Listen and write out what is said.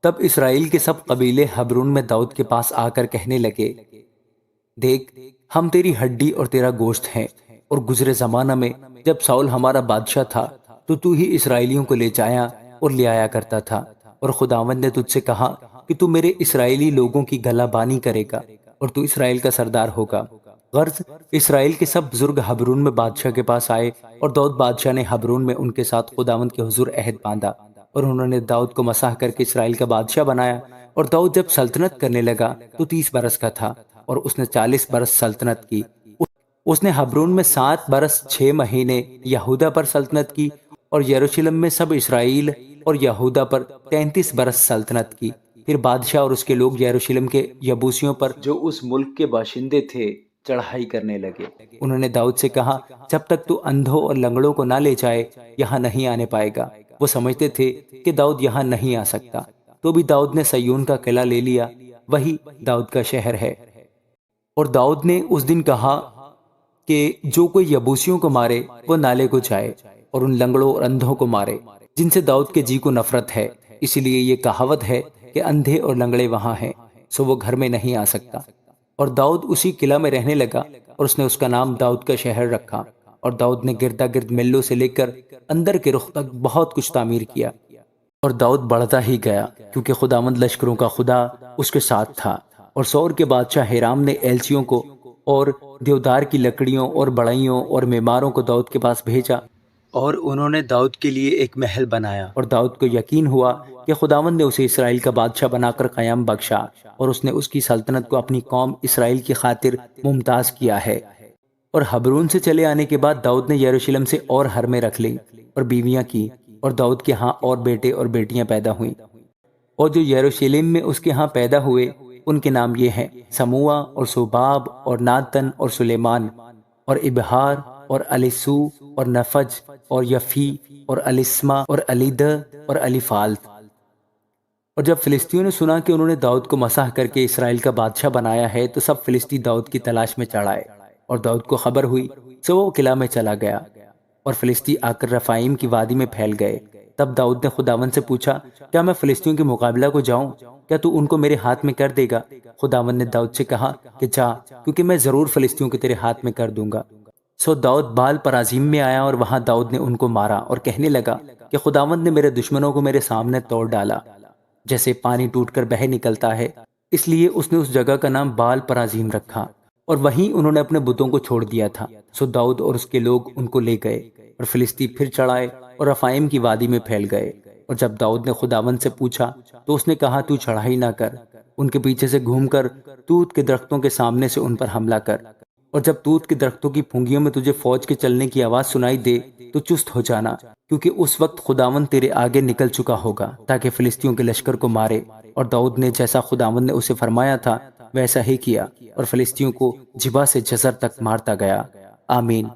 تب اسرائیل کے سب قبیلے حبرون میں داؤد کے پاس آ کر کہنے لگے، دیکھ، ہم تیری ہڈی اور تیرا گوشت ہیں، اور گزرے زمانہ میں جب ساؤل ہمارا بادشاہ تھا تو ہی اسرائیلیوں کو لے جایا اور لے آیا کرتا تھا، اور خداوند نے تجھ سے کہا کہ تو میرے اسرائیلی لوگوں کی گلہ بانی کرے گا اور تو اسرائیل کا سردار ہوگا۔ غرض اسرائیل کے سب بزرگ حبرون میں بادشاہ کے پاس آئے، اور داؤد بادشاہ نے حبرون میں ان کے ساتھ خداوند کے حضور عہد باندھا، اور انہوں نے داؤد کو مسح کر کے اسرائیل کا بادشاہ بنایا۔ اور داؤد جب سلطنت کرنے لگا تو 30 برس کا تھا، اور اس نے 40 برس سلطنت کی۔ اس نے حبرون میں 7 برس 6 مہینے یہودا پر سلطنت کی، اور یروشلم میں سب اسرائیل اور یہودا پر 33 برس سلطنت کی۔ پھر بادشاہ اور اس کے لوگ یروشلم کے یبوسیوں پر جو اس ملک کے باشندے تھے چڑھائی کرنے لگے۔ انہوں نے داؤد سے کہا، جب تک تو اندھوں اور لنگڑوں کو نہ لے جائے یہاں نہیں آنے پائے گا۔ وہ سمجھتے تھے کہ داؤد یہاں نہیں آ سکتا، تو بھی داؤد نے سیون کا قلعہ لے لیا، وہی داؤد کا شہر ہے۔ اور داؤد نے اس دن کہا کہ جو کوئی یبوسیوں کو مارے وہ نالے کو جائے، اور ان لنگڑوں اور اندھوں کو مارے جن سے داؤد کے جی کو نفرت ہے، اسی لیے یہ کہاوت ہے کہ اندھے اور لنگڑے وہاں ہیں، سو وہ گھر میں نہیں آ سکتا۔ اور داؤد اسی قلعہ میں رہنے لگا، اور اس نے اس کا نام داؤد کا شہر رکھا۔ اور داؤد نے گردا گرد ملوں سے لے کر اندر کے رخ تک بہت کچھ تعمیر کیا، اور داؤد بڑھتا ہی گیا کیونکہ خداوند لشکروں کا خدا اس کے ساتھ تھا۔ اور سور کے بادشاہ ہیرام نے ایلچیوں کو اور دیودار کی لکڑیوں اور بڑائیوں اور معماروں کو داؤد کے پاس بھیجا، اور انہوں نے داؤد کے لیے ایک محل بنایا۔ اور داؤد کو یقین ہوا کہ خداوند نے اسے اسرائیل کا بادشاہ بنا کر قیام بخشا، اور اس نے اس کی سلطنت کو اپنی قوم اسرائیل کی خاطر ممتاز کیا ہے۔ اور حبرون سے چلے آنے کے بعد داؤد نے یروشلم سے اور حرمیں رکھ لیں اور بیویاں کی، اور داؤد کے ہاں اور بیٹے اور بیٹیاں پیدا ہوئیں۔ اور جو یروشلم میں اس کے ہاں پیدا ہوئے ان کے نام یہ ہیں: سموع اور سوباب اور ناتن اور سلیمان اور ابہار اور الیسو اور نفج اور یفی اور الیسما اور الیدہ اور الیفالت۔ اور جب فلسطینیوں نے سنا کہ انہوں نے داؤد کو مسح کر کے اسرائیل کا بادشاہ بنایا ہے تو سب فلسطی داؤد کی تلاش میں چڑھ آئے، اور داؤد کو خبر ہوئی تو وہ قلعہ میں چلا گیا، اور فلسطی آ کر رفائیم کی وادی میں پھیل گئے۔ تب داؤد نے خداوند سے پوچھا، کیا میں فلسطینیوں کے مقابلہ کو جاؤں؟ کیا تو ان کو میرے ہاتھ میں کر دے گا؟ خداوند نے داؤد سے کہا کہ جا، کیونکہ میں ضرور فلسطینیوں کو تیرے ہاتھ میں کر دوں گا۔ سو داؤد بال پرازیم میں آیا، اور وہاں داؤد نے ان کو مارا اور کہنے لگا کہ خداوند نے میرے دشمنوں کو میرے سامنے توڑ ڈالا، جیسے پانی ٹوٹ کر بہہ نکلتا ہے۔ اس لیے اس نے اس جگہ کا نام بال پرازیم رکھا، اور وہیں انہوں نے اپنے بتوں کو چھوڑ دیا تھا۔ سو داؤد اور اس کے لوگ ان کو لے گئے، اور فلسطی پھر چڑھائے اور رفائم کی وادی میں پھیل گئے۔ اور جب داؤد نے خداوند سے پوچھا تو اس نے کہا، تو چڑھائی نہ کر، ان کے پیچھے سے گھوم کر توت کے درختوں کے سامنے سے ان پر حملہ کر، اور جب توت کے درختوں کی پھونگیوں میں تجھے فوج کے چلنے کی آواز سنائی دے تو چست ہو جانا، کیونکہ اس وقت خداوند تیرے آگے نکل چکا ہوگا تاکہ فلسطینیوں کے لشکر کو مارے۔ اور داؤد نے جیسا خداوند نے اسے فرمایا تھا ویسا ہی کیا، اور فلسطینیوں کو جبا سے جزر تک مارتا گیا۔ آمین۔